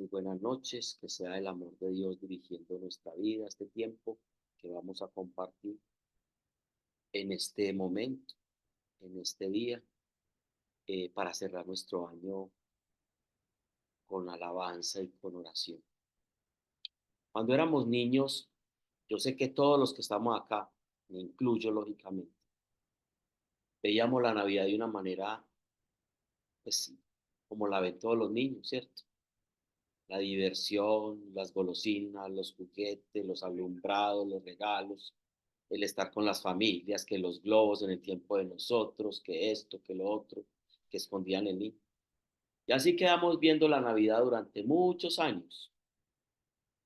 Muy buenas noches, que sea el amor de Dios dirigiendo nuestra vida, este tiempo que vamos a compartir en este momento, en este día, para cerrar nuestro año con alabanza y con oración. Cuando éramos niños, yo sé que todos los que estamos acá, me incluyo lógicamente, veíamos la Navidad de una manera, pues sí, como la ven todos los niños, ¿cierto? La diversión, las golosinas, los juguetes, los alumbrados, los regalos, el estar con las familias, que los globos en el tiempo de nosotros, que esto, que lo otro, que escondían el niño. Y así quedamos viendo la Navidad durante muchos años.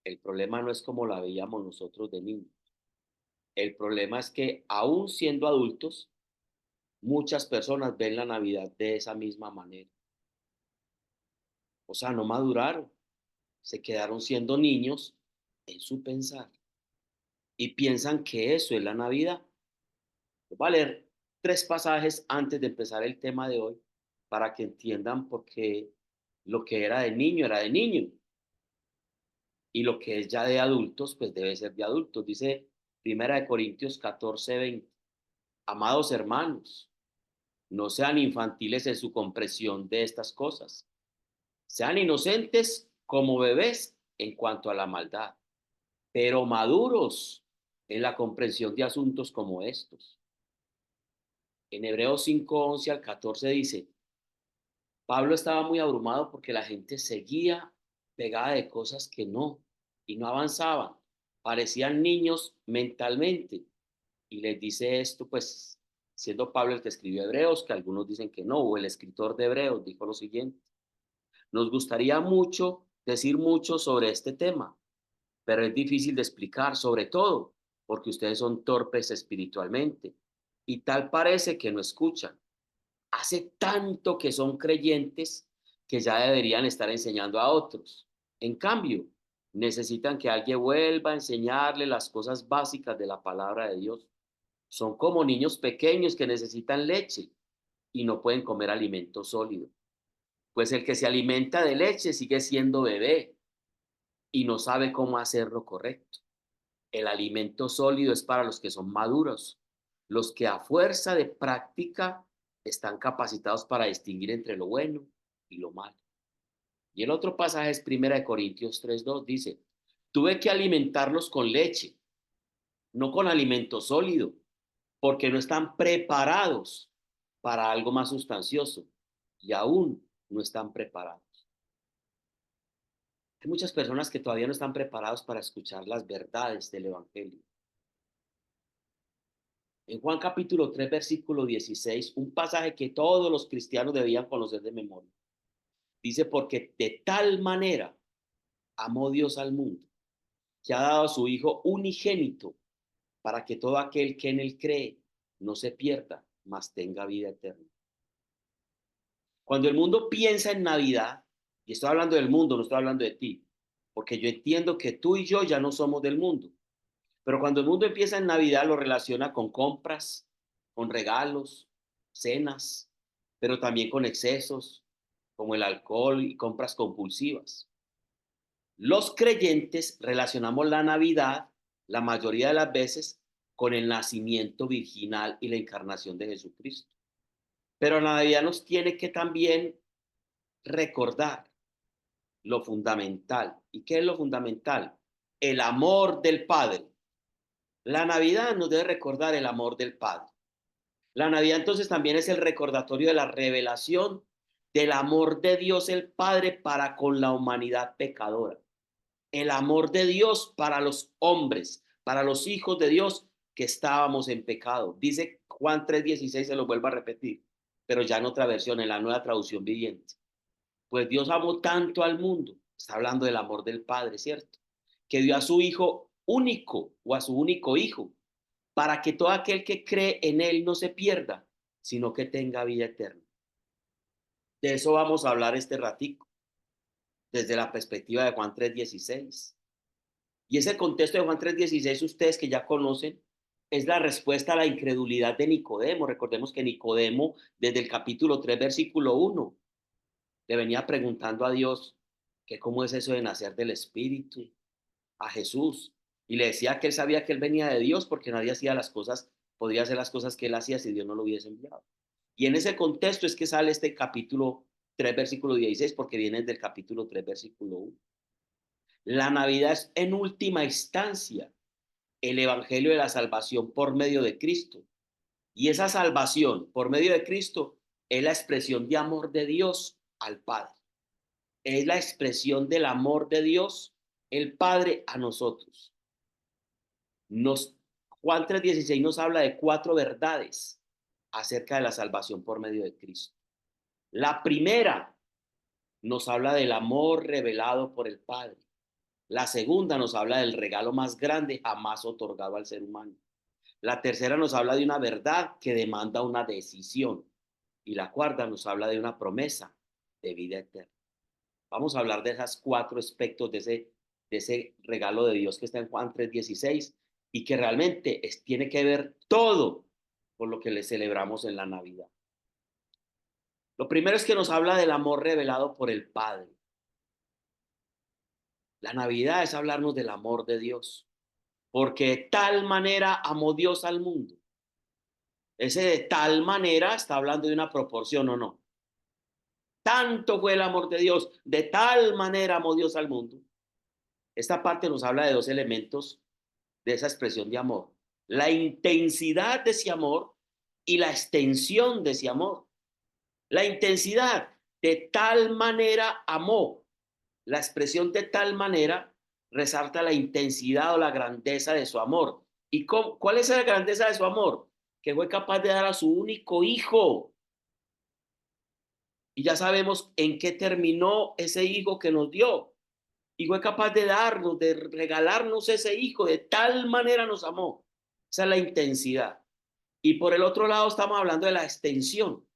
El problema no es como la veíamos nosotros de niños. El problema es que aún siendo adultos, muchas personas ven la Navidad de esa misma manera. O sea, no maduraron, se quedaron siendo niños en su pensar y piensan que eso es la Navidad. Voy a leer tres pasajes antes de empezar el tema de hoy para que entiendan por qué lo que era de niño y lo que es ya de adultos, pues debe ser de adultos. Dice Primera de Corintios 14:20. Amados hermanos, no sean infantiles en su comprensión de estas cosas. Sean inocentes como bebés en cuanto a la maldad, pero maduros en la comprensión de asuntos como estos. En Hebreos 5:11 al 14 dice, Pablo estaba muy abrumado porque la gente seguía pegada de cosas que no, y no avanzaban. Parecían niños mentalmente. Y les dice esto, pues, siendo Pablo el que escribió Hebreos, que algunos dicen que no, o el escritor de Hebreos dijo lo siguiente. Nos gustaría mucho decir mucho sobre este tema, pero es difícil de explicar, sobre todo porque ustedes son torpes espiritualmente y tal parece que no escuchan. Hace tanto que son creyentes que ya deberían estar enseñando a otros. En cambio, necesitan que alguien vuelva a enseñarle las cosas básicas de la palabra de Dios. Son como niños pequeños que necesitan leche y no pueden comer alimento sólido. Pues el que se alimenta de leche sigue siendo bebé y no sabe cómo hacerlo correcto. El alimento sólido es para los que son maduros, los que a fuerza de práctica están capacitados para distinguir entre lo bueno y lo malo. Y el otro pasaje es Primera de Corintios 3:2, dice, tuve que alimentarlos con leche, no con alimento sólido, porque no están preparados para algo más sustancioso y aún no están preparados. Hay muchas personas que todavía no están preparados para escuchar las verdades del Evangelio. En Juan capítulo 3 versículo 16, un pasaje que todos los cristianos debían conocer de memoria. Dice, porque de tal manera amó Dios al mundo, que ha dado a su Hijo unigénito, para que todo aquel que en él cree no se pierda, mas tenga vida eterna. Cuando el mundo piensa en Navidad, y estoy hablando del mundo, no estoy hablando de ti, porque yo entiendo que tú y yo ya no somos del mundo, pero cuando el mundo empieza en Navidad lo relaciona con compras, con regalos, cenas, pero también con excesos, como el alcohol y compras compulsivas. Los creyentes relacionamos la Navidad, la mayoría de las veces, con el nacimiento virginal y la encarnación de Jesucristo. Pero la Navidad nos tiene que también recordar lo fundamental. ¿Y qué es lo fundamental? El amor del Padre. La Navidad nos debe recordar el amor del Padre. La Navidad entonces también es el recordatorio de la revelación del amor de Dios el Padre para con la humanidad pecadora. El amor de Dios para los hombres, para los hijos de Dios que estábamos en pecado. Dice Juan 3:16, se lo vuelvo a repetir, pero ya en otra versión, en la nueva traducción viviente. Pues Dios amó tanto al mundo, está hablando del amor del Padre, ¿cierto? Que dio a su Hijo único o a su único Hijo, para que todo aquel que cree en Él no se pierda, sino que tenga vida eterna. De eso vamos a hablar este ratico, desde la perspectiva de Juan 3:16. Y ese contexto de Juan 3:16, ustedes que ya conocen, es la respuesta a la incredulidad de Nicodemo. Recordemos que Nicodemo, desde el capítulo 3 versículo 1, le venía preguntando a Dios, que cómo es eso de nacer del Espíritu, a Jesús. Y le decía que él sabía que él venía de Dios porque nadie hacía las cosas, podría hacer las cosas que él hacía si Dios no lo hubiese enviado. Y en ese contexto es que sale este capítulo 3 versículo 16 porque viene del capítulo 3 versículo 1. La Navidad es en última instancia el evangelio de la salvación por medio de Cristo. Y esa salvación por medio de Cristo es la expresión de amor de Dios al Padre. Es la expresión del amor de Dios, el Padre, a nosotros. Nos, Juan 3:16 nos habla de 4 verdades acerca de la salvación por medio de Cristo. La primera nos habla del amor revelado por el Padre. La segunda nos habla del regalo más grande jamás otorgado al ser humano. La tercera nos habla de una verdad que demanda una decisión. Y la cuarta nos habla de una promesa de vida eterna. Vamos a hablar de esos 4 aspectos de ese regalo de Dios que está en Juan 3:16 y que realmente tiene que ver todo con lo que le celebramos en la Navidad. Lo primero es que nos habla del amor revelado por el Padre. La Navidad es hablarnos del amor de Dios, porque de tal manera amó Dios al mundo. Ese de tal manera está hablando de una proporción o no. Tanto fue el amor de Dios, de tal manera amó Dios al mundo. Esta parte nos habla de 2 elementos de esa expresión de amor. La intensidad de ese amor y la extensión de ese amor. La intensidad, de tal manera amó. La expresión de tal manera resalta la intensidad o la grandeza de su amor. ¿Y cuál es la grandeza de su amor? Que fue capaz de dar a su único hijo. Y ya sabemos en qué terminó ese hijo que nos dio. Y fue capaz de darnos, de regalarnos ese hijo. De tal manera nos amó. Esa es la intensidad. Y por el otro lado estamos hablando de la extensión.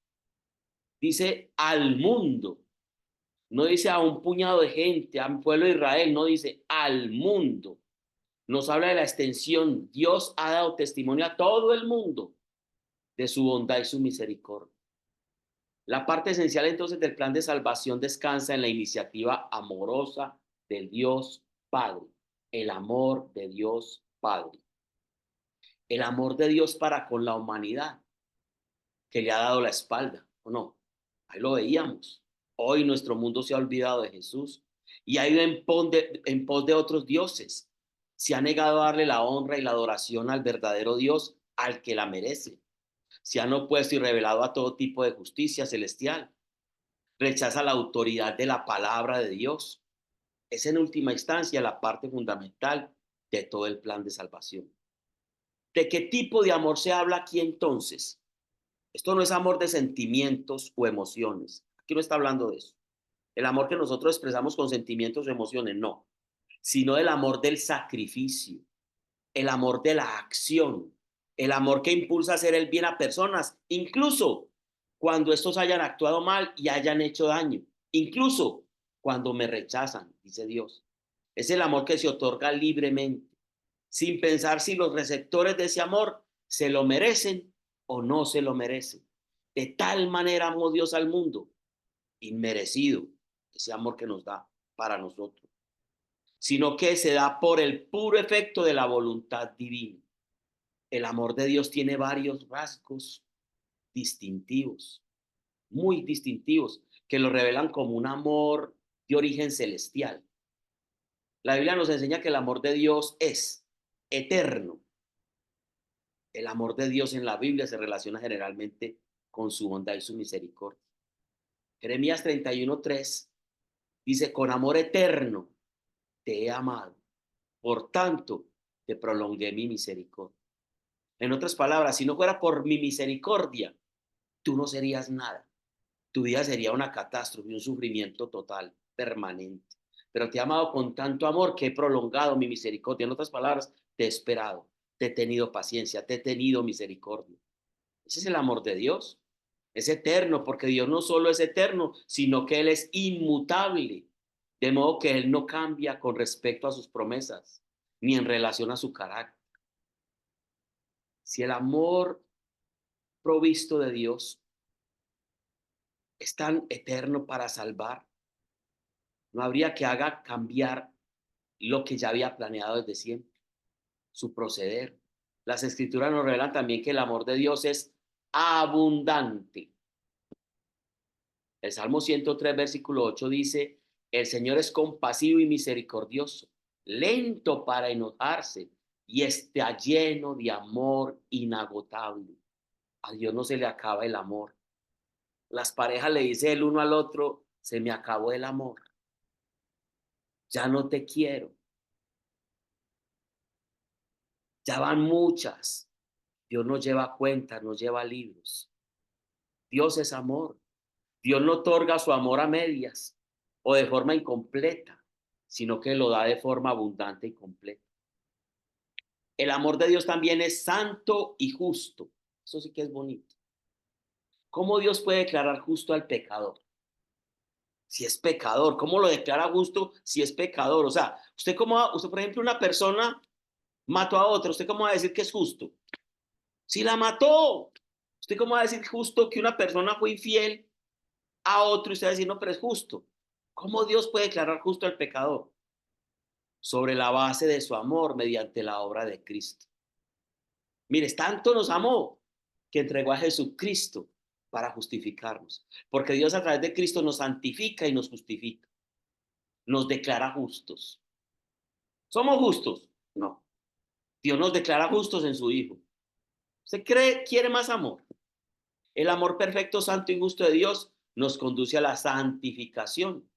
Dice al mundo. No dice a un puñado de gente, a un pueblo de Israel. No dice al mundo. Nos habla de la extensión. Dios ha dado testimonio a todo el mundo de su bondad y su misericordia. La parte esencial entonces del plan de salvación descansa en la iniciativa amorosa del Dios Padre, el amor de Dios Padre, el amor de Dios para con la humanidad que le ha dado la espalda, ¿o no? Ahí lo veíamos. Hoy nuestro mundo se ha olvidado de Jesús y ha ido en pos de otros dioses. Se ha negado a darle la honra y la adoración al verdadero Dios, al que la merece. Se han opuesto y revelado a todo tipo de justicia celestial. Rechaza la autoridad de la palabra de Dios. Es en última instancia la parte fundamental de todo el plan de salvación. ¿De qué tipo de amor se habla aquí entonces? Esto no es amor de sentimientos o emociones. Aquí no está hablando de eso. El amor que nosotros expresamos con sentimientos o emociones, no. Sino el amor del sacrificio, el amor de la acción, el amor que impulsa a hacer el bien a personas, incluso cuando estos hayan actuado mal y hayan hecho daño, incluso cuando me rechazan, dice Dios. Es el amor que se otorga libremente, sin pensar si los receptores de ese amor se lo merecen o no se lo merecen. De tal manera amó Dios al mundo, inmerecido, ese amor que nos da para nosotros, sino que se da por el puro efecto de la voluntad divina. El amor de Dios tiene varios rasgos distintivos, muy distintivos, que lo revelan como un amor de origen celestial. La Biblia nos enseña que el amor de Dios es eterno. El amor de Dios en la Biblia se relaciona generalmente con su bondad y su misericordia. Jeremías 31:3 dice, con amor eterno te he amado, por tanto te prolongué mi misericordia. En otras palabras, si no fuera por mi misericordia, tú no serías nada. Tu vida sería una catástrofe, un sufrimiento total, permanente. Pero te he amado con tanto amor que he prolongado mi misericordia. En otras palabras, te he esperado, te he tenido paciencia, te he tenido misericordia. Ese es el amor de Dios. Es eterno, porque Dios no solo es eterno, sino que Él es inmutable. De modo que Él no cambia con respecto a sus promesas, ni en relación a su carácter. Si el amor provisto de Dios es tan eterno para salvar, No habría que haga cambiar lo que ya había planeado desde siempre, su proceder. Las escrituras nos revelan también que el amor de Dios es abundante. El Salmo 103, versículo 8 dice, el Señor es compasivo y misericordioso, lento para enojarse y está lleno de amor inagotable. A Dios no se le acaba el amor. Las parejas le dicen el uno al otro, se me acabó el amor, ya no te quiero, ya van muchas. Dios nos lleva cuentas, nos lleva libros. Dios es amor. Dios no otorga su amor a medias o de forma incompleta, sino que lo da de forma abundante y completa. El amor de Dios también es santo y justo. Eso sí que es bonito. ¿Cómo Dios puede declarar justo al pecador? Si es pecador, ¿cómo lo declara justo si es pecador? O sea, usted, por ejemplo, una persona mató a otra, ¿usted cómo va a decir que es justo? Si la mató, ¿usted cómo va a decir justo que una persona fue infiel a otro y usted va a decir, no, pero es justo? ¿Cómo Dios puede declarar justo al pecador? Sobre la base de su amor mediante la obra de Cristo. Mire, tanto nos amó que entregó a Jesucristo para justificarnos. Porque Dios a través de Cristo nos santifica y nos justifica. Nos declara justos. ¿Somos justos? No. Dios nos declara justos en su Hijo. ¿Usted quiere más amor? El amor perfecto, santo y justo de Dios nos conduce a la santificación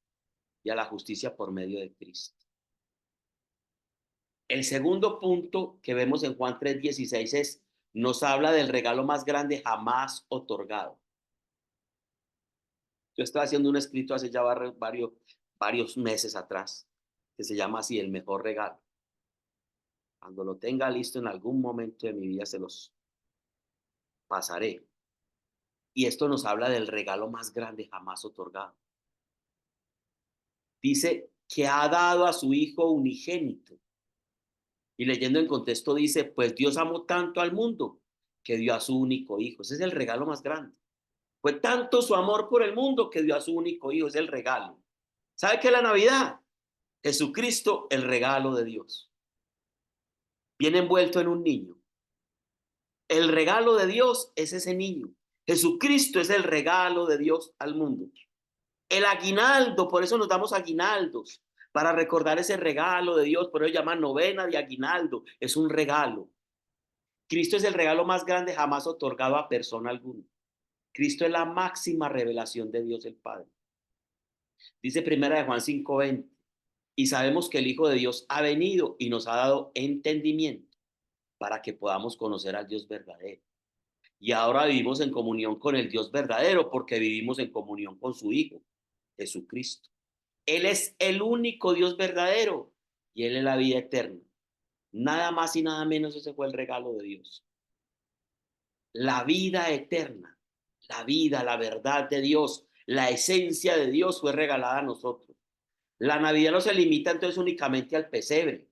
y a la justicia por medio de Cristo. El segundo punto que vemos en Juan 3:16 nos habla del regalo más grande jamás otorgado. Yo estaba haciendo un escrito hace ya varios meses atrás que se llama así, el mejor regalo. Cuando lo tenga listo en algún momento de mi vida se los pasaré. Y esto nos habla del regalo más grande jamás otorgado. Dice que ha dado a su Hijo unigénito. Y leyendo en contexto dice, pues Dios amó tanto al mundo que dio a su único Hijo. Ese es el regalo más grande. Fue tanto su amor por el mundo que dio a su único Hijo. Es el regalo. ¿Sabe qué es la Navidad? Jesucristo, el regalo de Dios. Viene envuelto en un niño. El regalo de Dios es ese niño. Jesucristo es el regalo de Dios al mundo. El aguinaldo, por eso nos damos aguinaldos, para recordar ese regalo de Dios, por eso llaman novena de aguinaldo, es un regalo. Cristo es el regalo más grande jamás otorgado a persona alguna. Cristo es la máxima revelación de Dios el Padre. Dice primera de Juan 5:20, y sabemos que el Hijo de Dios ha venido y nos ha dado entendimiento para que podamos conocer al Dios verdadero. Y ahora vivimos en comunión con el Dios verdadero porque vivimos en comunión con su Hijo, Jesucristo. Él es el único Dios verdadero y Él es la vida eterna. Nada más y nada menos, ese fue el regalo de Dios. La vida eterna, la vida, la verdad de Dios, la esencia de Dios fue regalada a nosotros. La Navidad no se limita entonces únicamente al pesebre,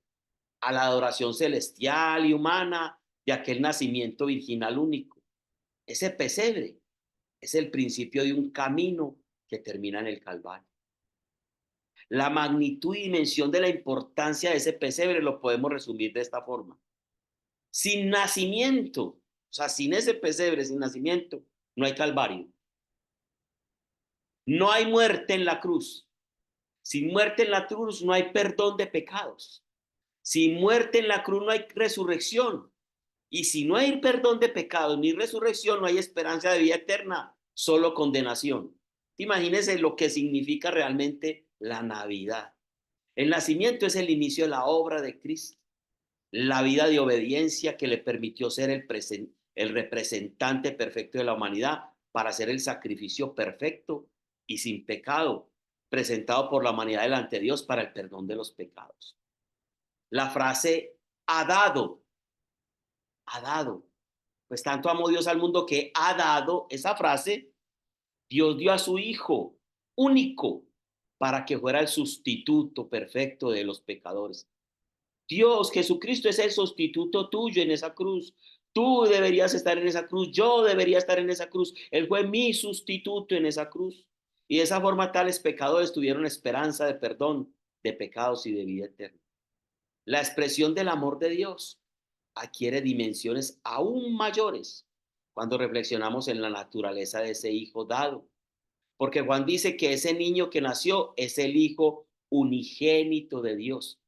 a la adoración celestial y humana de aquel nacimiento virginal único. Ese pesebre es el principio de un camino que termina en el Calvario. La magnitud y dimensión de la importancia de ese pesebre lo podemos resumir de esta forma. Sin nacimiento, o sea, sin ese pesebre, sin nacimiento, no hay Calvario. No hay muerte en la cruz. Sin muerte en la cruz no hay perdón de pecados. Sin muerte en la cruz no hay resurrección. Y si no hay perdón de pecados ni resurrección, no hay esperanza de vida eterna, solo condenación. Imagínense lo que significa realmente la Navidad. El nacimiento es el inicio de la obra de Cristo, la vida de obediencia que le permitió ser el representante perfecto de la humanidad para hacer el sacrificio perfecto y sin pecado, presentado por la humanidad delante de Dios para el perdón de los pecados. La frase ha dado, pues tanto amó Dios al mundo que ha dado, esa frase, Dios dio a su Hijo único para que fuera el sustituto perfecto de los pecadores. Dios, Jesucristo es el sustituto tuyo en esa cruz. Tú deberías estar en esa cruz, yo debería estar en esa cruz. Él fue mi sustituto en esa cruz. Y de esa forma tales pecadores tuvieron esperanza de perdón de pecados y de vida eterna. La expresión del amor de Dios adquiere dimensiones aún mayores cuando reflexionamos en la naturaleza de ese hijo dado. Porque Juan dice que ese niño que nació es el hijo unigénito de Dios.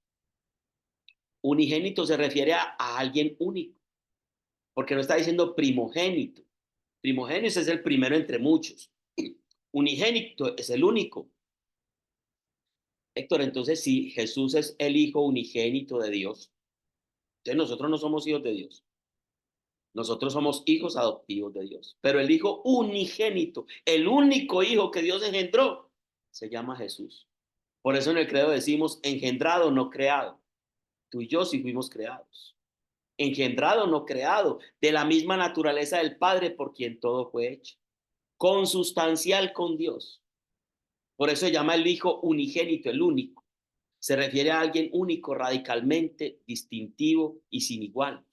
Unigénito se refiere a alguien único, porque no está diciendo primogénito. Primogénito es el primero entre muchos. Unigénito es el único. Héctor, entonces si Jesús es el hijo unigénito de Dios, entonces nosotros no somos hijos de Dios. Nosotros somos hijos adoptivos de Dios. Pero el hijo unigénito, el único hijo que Dios engendró, se llama Jesús. Por eso en el credo decimos engendrado, no creado. Tú y yo sí fuimos creados. Engendrado, no creado, de la misma naturaleza del Padre por quien todo fue hecho. Consustancial con Dios. Por eso se llama el hijo unigénito, el único. Se refiere a alguien único, radicalmente distintivo y sin igual.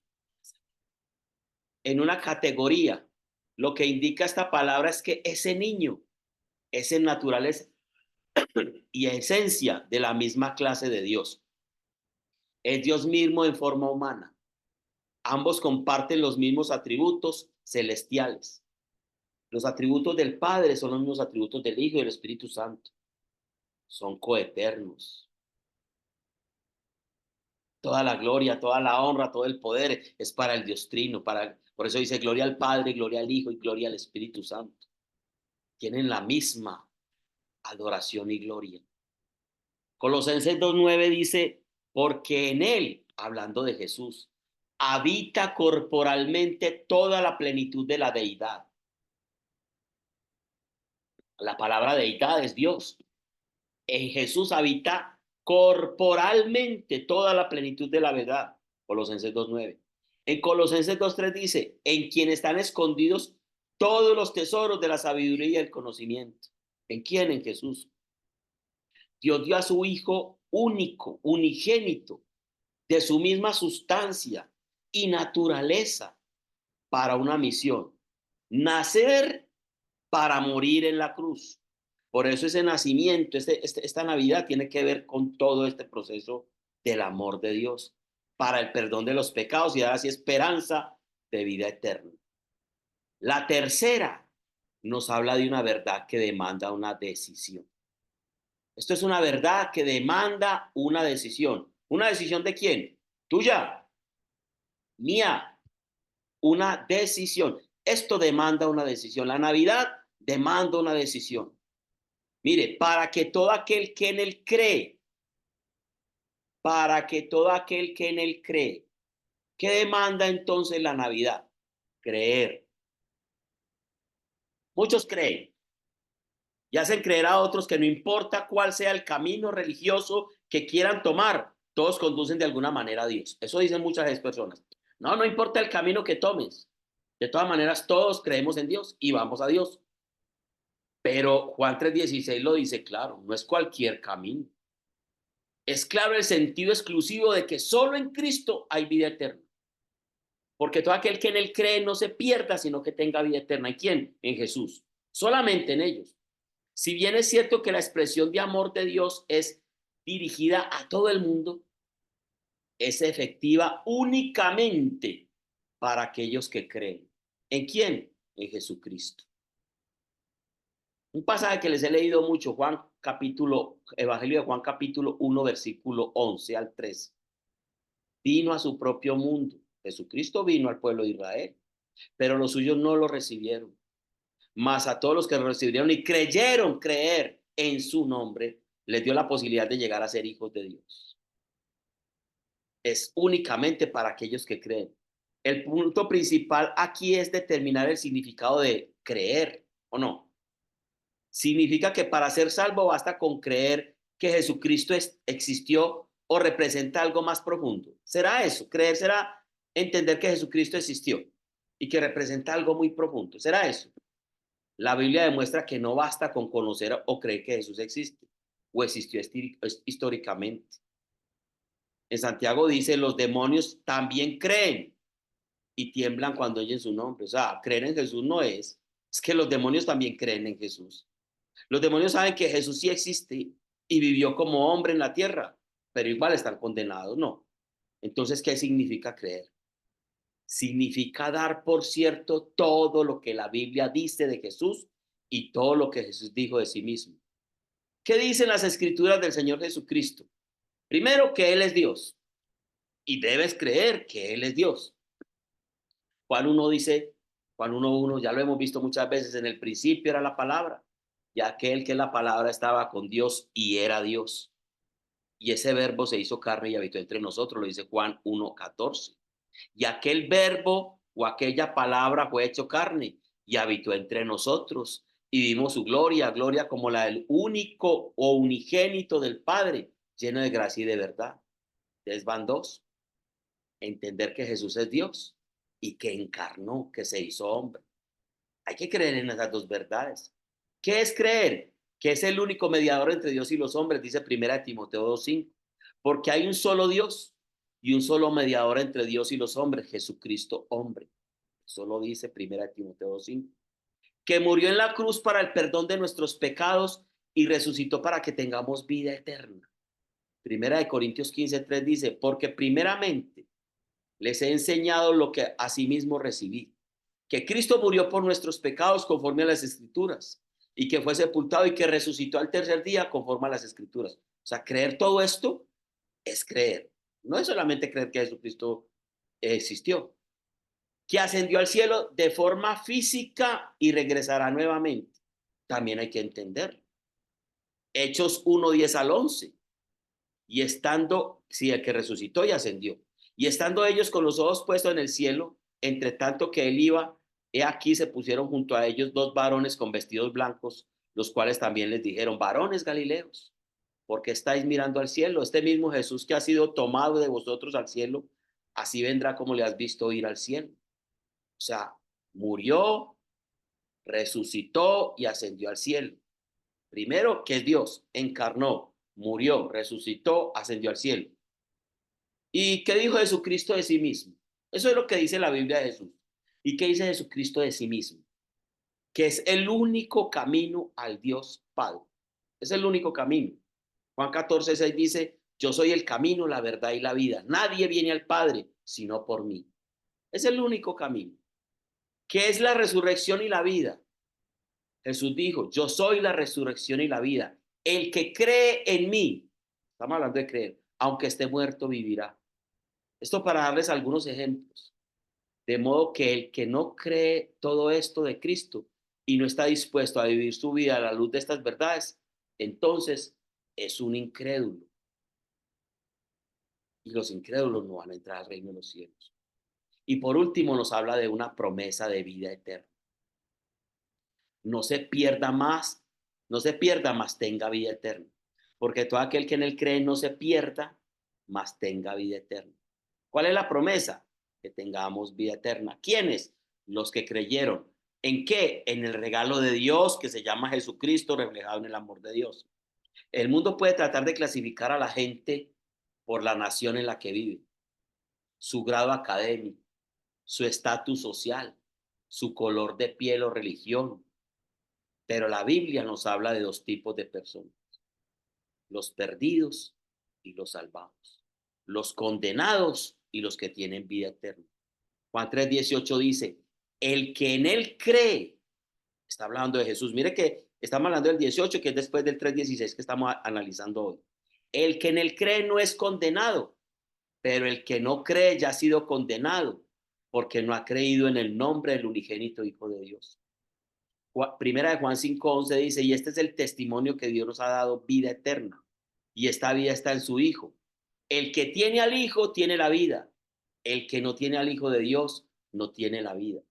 En una categoría, lo que indica esta palabra es que ese niño es en naturaleza y esencia de la misma clase de Dios. Es Dios mismo en forma humana. Ambos comparten los mismos atributos celestiales. Los atributos del Padre son los mismos atributos del Hijo y del Espíritu Santo. Son coeternos. Toda la gloria, toda la honra, todo el poder es para el Dios Trino. Por eso dice gloria al Padre, gloria al Hijo y gloria al Espíritu Santo. Tienen la misma adoración y gloria. Colosenses 2:9 dice, porque en él, hablando de Jesús, habita corporalmente toda la plenitud de la deidad. La palabra deidad es Dios. En Jesús habita corporalmente toda la plenitud de la verdad. Colosenses 2:9. En Colosenses 2:3 dice, en quien están escondidos todos los tesoros de la sabiduría y el conocimiento. ¿En quién? En Jesús. Dios dio a su Hijo único, unigénito, de su misma sustancia y naturaleza para una misión. Nacer para morir en la cruz. Por eso ese nacimiento, esta Navidad tiene que ver con todo este proceso del amor de Dios para el perdón de los pecados y dar así esperanza de vida eterna. La tercera nos habla de una verdad que demanda una decisión. Esto es una verdad que demanda una decisión. ¿Una decisión de quién? Tuya, mía, una decisión. Esto demanda una decisión. La Navidad demanda una decisión. Mire, para que todo aquel que en él cree, para que todo aquel que en él cree, ¿qué demanda entonces la Navidad? Creer. Muchos creen y hacen creer a otros que no importa cuál sea el camino religioso que quieran tomar, todos conducen de alguna manera a Dios. Eso dicen muchas personas. No, no importa el camino que tomes. De todas maneras, todos creemos en Dios y vamos a Dios. Pero Juan 3:16 lo dice claro, no es cualquier camino. Es claro el sentido exclusivo de que solo en Cristo hay vida eterna. Porque todo aquel que en él cree no se pierda, sino que tenga vida eterna. ¿En quién? En Jesús. Solamente en ellos. Si bien es cierto que la expresión de amor de Dios es dirigida a todo el mundo, es efectiva únicamente para aquellos que creen. ¿En quién? En Jesucristo. Un pasaje que les he leído mucho, Evangelio de Juan capítulo 1, versículo 11 al 13. Vino a su propio mundo. Jesucristo vino al pueblo de Israel, pero los suyos no lo recibieron. Mas a todos los que lo recibieron y creer en su nombre, les dio la posibilidad de llegar a ser hijos de Dios. Es únicamente para aquellos que creen. El punto principal aquí es determinar el significado de creer, ¿o no? Significa que para ser salvo basta con creer que Jesucristo existió o representa algo más profundo. ¿Será eso? Creer será entender que Jesucristo existió y que representa algo muy profundo. ¿Será eso? La Biblia demuestra que no basta con conocer o creer que Jesús existe o existió históricamente. En Santiago dice, los demonios también creen y tiemblan cuando oyen su nombre. O sea, creer en Jesús no es que los demonios también creen en Jesús. Los demonios saben que Jesús sí existe y vivió como hombre en la tierra, pero igual están condenados, ¿no? Entonces, ¿qué significa creer? Significa dar por cierto todo lo que la Biblia dice de Jesús y todo lo que Jesús dijo de sí mismo. ¿Qué dicen las escrituras del Señor Jesucristo? Primero, que Él es Dios y debes creer que Él es Dios. Juan 1 dice, Juan 1:1, ya lo hemos visto muchas veces, en el principio era la palabra, y aquel que es la palabra estaba con Dios y era Dios. Y ese verbo se hizo carne y habitó entre nosotros, lo dice Juan 1:14. Y aquel verbo o aquella palabra fue hecho carne y habitó entre nosotros. Y vimos su gloria, gloria como la del único o unigénito del Padre, lleno de gracia y de verdad. Entonces van dos: entender que Jesús es Dios y que encarnó, que se hizo hombre. Hay que creer en esas dos verdades. ¿Qué es creer? Que es el único mediador entre Dios y los hombres, dice 1 Timoteo 2:5. Porque hay un solo Dios y un solo mediador entre Dios y los hombres, Jesucristo hombre. Eso lo dice 1 Timoteo 2:5. Que murió en la cruz para el perdón de nuestros pecados y resucitó para que tengamos vida eterna. 1 Corintios 15:3 dice, porque primeramente les he enseñado lo que asimismo recibí, que Cristo murió por nuestros pecados conforme a las Escrituras, y que fue sepultado y que resucitó al tercer día conforme a las Escrituras. O sea, creer todo esto es creer. No es solamente creer que Jesucristo existió, que ascendió al cielo de forma física y regresará nuevamente. También hay que entenderlo. Hechos 1:10 al 11. Y estando, sí, el que resucitó y ascendió. Y estando ellos con los ojos puestos en el cielo, entre tanto que él iba, he aquí se pusieron junto a ellos dos varones con vestidos blancos, los cuales también les dijeron, varones galileos, ¿por qué estáis mirando al cielo? Este mismo Jesús que ha sido tomado de vosotros al cielo, así vendrá como le has visto ir al cielo. O sea, murió, resucitó y ascendió al cielo. Primero, que es Dios, encarnó, murió, resucitó, ascendió al cielo. ¿Y qué dijo Jesucristo de sí mismo? Eso es lo que dice la Biblia de Jesús. ¿Y qué dice Jesucristo de sí mismo? Que es el único camino al Dios Padre. Es el único camino. Juan 14:6 dice, yo soy el camino, la verdad y la vida. Nadie viene al Padre sino por mí. Es el único camino. ¿Qué es la resurrección y la vida? Jesús dijo, yo soy la resurrección y la vida. El que cree en mí, estamos hablando de creer, aunque esté muerto, vivirá. Esto para darles algunos ejemplos. De modo que el que no cree todo esto de Cristo y no está dispuesto a vivir su vida a la luz de estas verdades, entonces es un incrédulo. Y los incrédulos no van a entrar al reino de los cielos. Y por último nos habla de una promesa de vida eterna. No se pierda más, no se pierda, más tenga vida eterna. Porque todo aquel que en él cree no se pierda, más tenga vida eterna. ¿Cuál es la promesa? Que tengamos vida eterna. ¿Quiénes? Los que creyeron. ¿En qué? En el regalo de Dios que se llama Jesucristo, reflejado en el amor de Dios. El mundo puede tratar de clasificar a la gente por la nación en la que vive, su grado académico, su estatus social, su color de piel o religión. Pero la Biblia nos habla de dos tipos de personas: los perdidos y los salvados, los condenados y los que tienen vida eterna. Juan 3:18 dice, el que en él cree, está hablando de Jesús. Mire que estamos hablando del 18, que es después del 3:16 que estamos analizando hoy. El que en él cree no es condenado, pero el que no cree ya ha sido condenado, porque no ha creído en el nombre del unigénito Hijo de Dios. Primera de Juan 5:11 dice, y este es el testimonio que Dios nos ha dado, vida eterna, y esta vida está en su Hijo. El que tiene al Hijo tiene la vida. El que no tiene al Hijo de Dios no tiene la vida.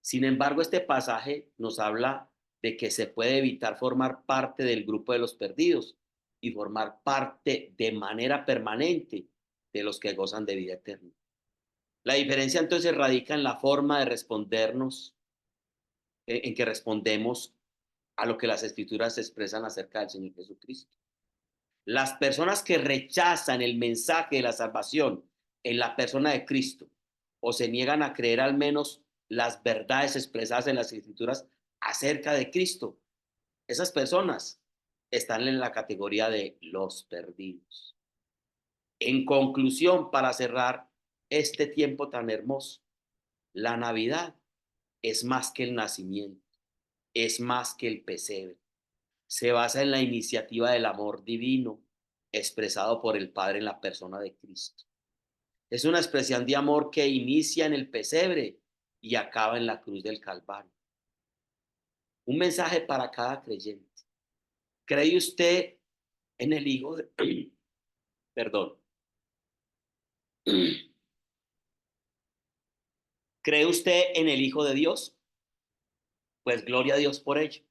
Sin embargo, este pasaje nos habla de que se puede evitar formar parte del grupo de los perdidos y formar parte de manera permanente de los que gozan de vida eterna. La diferencia entonces radica en la forma de respondernos, en que respondemos a lo que las escrituras expresan acerca del Señor Jesucristo. Las personas que rechazan el mensaje de la salvación en la persona de Cristo o se niegan a creer al menos las verdades expresadas en las escrituras acerca de Cristo, Esas personas están en la categoría de los perdidos. En conclusión, para cerrar este tiempo tan hermoso, la Navidad es más que el nacimiento, es más que el pesebre. Se basa en la iniciativa del amor divino expresado por el Padre en la persona de Cristo. Es una expresión de amor que inicia en el pesebre y acaba en la cruz del Calvario. Un mensaje para cada creyente. ¿Cree usted en el Hijo de... Perdón. ¿Cree usted en el Hijo de Dios? Pues gloria a Dios por ello.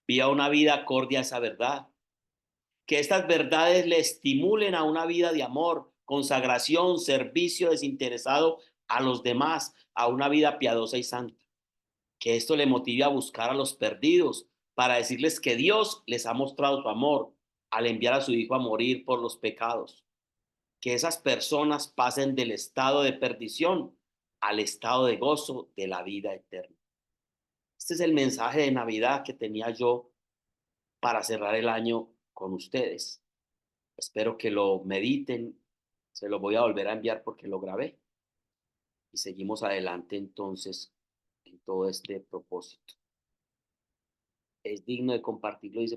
Viva una vida acorde a esa verdad. Que estas verdades le estimulen a una vida de amor, consagración, servicio desinteresado a los demás, a una vida piadosa y santa. Que esto le motive a buscar a los perdidos para decirles que Dios les ha mostrado su amor al enviar a su Hijo a morir por los pecados. Que esas personas pasen del estado de perdición al estado de gozo de la vida eterna. Este es el mensaje de Navidad que tenía yo para cerrar el año con ustedes. Espero que lo mediten. Se lo voy a volver a enviar porque lo grabé. Y seguimos adelante entonces en todo este propósito. Es digno de compartirlo, dice